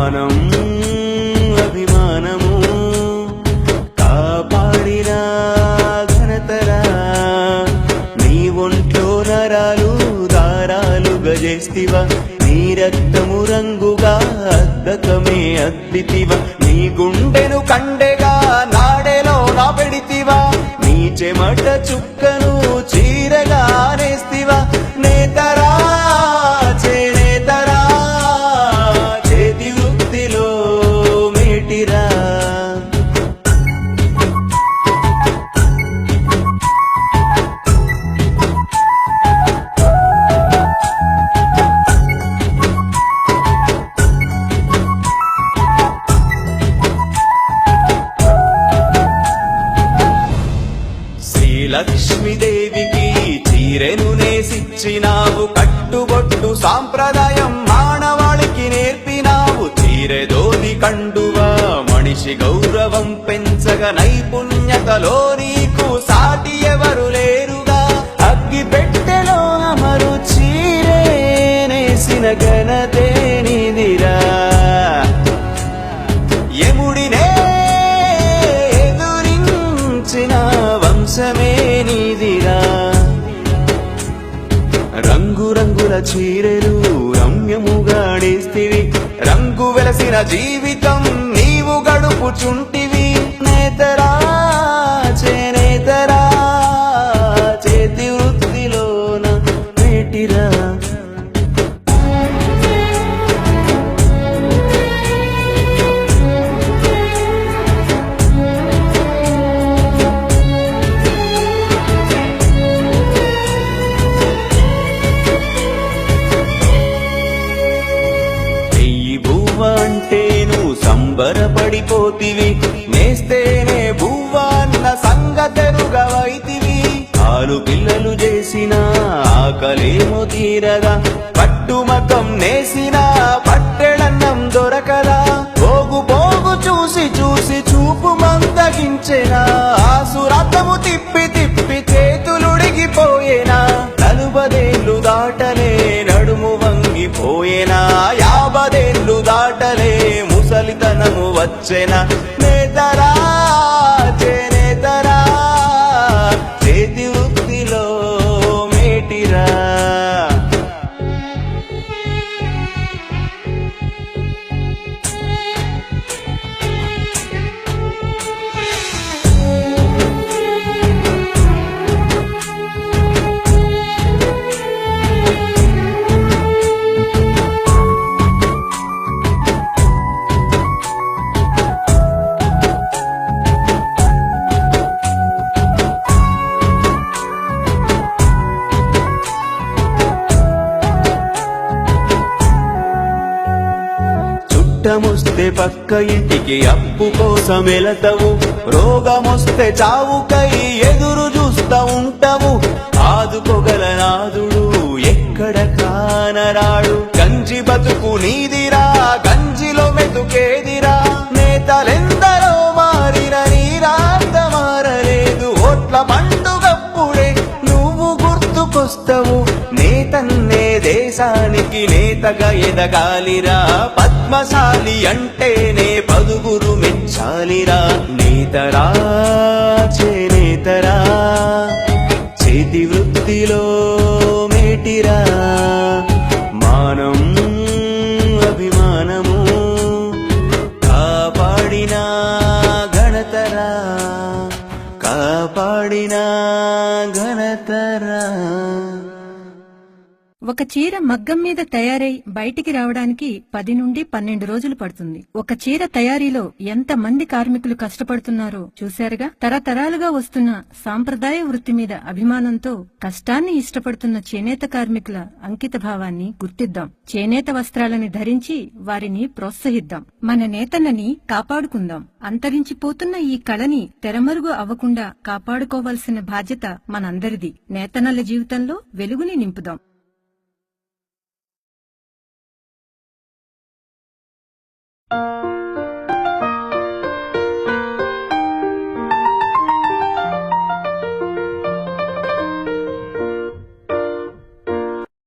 మానం అభిమానము కాపాడిన ఘనతరా నీ ఒంట్లో నరాలు దారాలుగా చేస్తివా నీ రక్తము రంగుగా అద్దకమే అద్దితివా నీ గుండెను కండెగా నాడెలో నా పెడితివా నీ చెమట చుక్కను చీరగా నేస్తివా నేతరా చేనేతరా చేతి వృత్తిలో మేటిరా లక్ష్మీదేవికి చీరెను నేసిచ్చినావు కట్టుబొట్టు సాంప్రదాయం మానవాళికి నేర్పినావు చీరెదోది కండువా మనిషి గౌరవం పెంచగా నైపుణ్యతలో నీకు సాటి ఎవరు లేరుగా అగ్గి పెట్టెలో అమరు చీరే నేసిన ఘనతే నీదిరా యముడినే ఎదురించిన వంశమే నీదిరా రంగురంగుల చీరెలు రమ్యముగా నేస్తివి రంగు వెలసిన జీవితం నీవు గడుపుచుంటివి నేతరా చేనేతరా చేతి వృత్తిలోన మేటిరా అంటేను సంబరపడిపోతివి నేస్తేనే భూవాన్న సంగతెరుగవైతివి ఆలు పిల్లలు చేసిన ఆకలేమో తీరగా పట్టుమకం నేసిన పట్టెడన్నం దొరకదా పోగు పోగు చూసి చూసి చూపు మందగించెనా ఆసురథము తిప్పి తిప్పి చేతులుడిగిపోయేనా 40 దాటలే నడుము వంగిపోయేనా 50 దాటలే ముసలితనము వచ్చేనా నేతరా చేనేతరా చేతి వృత్తిలో మేటిరా చుట్టమొస్తే పక్క ఇంటికి అప్పు కోసం వెళతావు రోగమొస్తే చావుకై ఎదురు చూస్తా ఉంటావు ఆదుకోగల నాదుడు ఎక్కడ కానరాడు గంజి బతుకు నీదిరా గంజిలో మెతుకేదిరా నేతలెందరో మారిన నీ రాత మారలేదు ఓట్ల పండుగప్పుడే నువ్వు గుర్తుకొస్తావు నేతన్నే దేశానికి నేతగా ఎదగాలిరా పద్మశాలి అంటేనే పదుగురు మెచ్చాలిరా నేతరా చేనేతరా చేతి వృత్తిలో మేటిరా మానం అభిమానము కాపాడిన ఘనతరా కాపాడిన ఘనతరా ఒక చీర మగ్గం మీద తయారై బయటికి రావడానికి 10 నుండి 12 రోజులు పడుతుంది. ఒక చీర తయారీలో ఎంత మంది కార్మికులు కష్టపడుతున్నారో చూశారుగా. తరతరాలుగా వస్తున్న సాంప్రదాయ వృత్తి మీద అభిమానంతో కష్టాన్ని ఇష్టపడుతున్న చేనేత కార్మికుల అంకిత భావాన్ని గుర్తిద్దాం. చేనేత వస్త్రాలని ధరించి వారిని ప్రోత్సహిద్దాం. మన నేతన్నని కాపాడుకుందాం. అంతరించిపోతున్న ఈ కళని తెరమరుగు అవ్వకుండా కాపాడుకోవాల్సిన బాధ్యత మనందరిది. నేతన్నల జీవితంలో వెలుగుని నింపుదాం.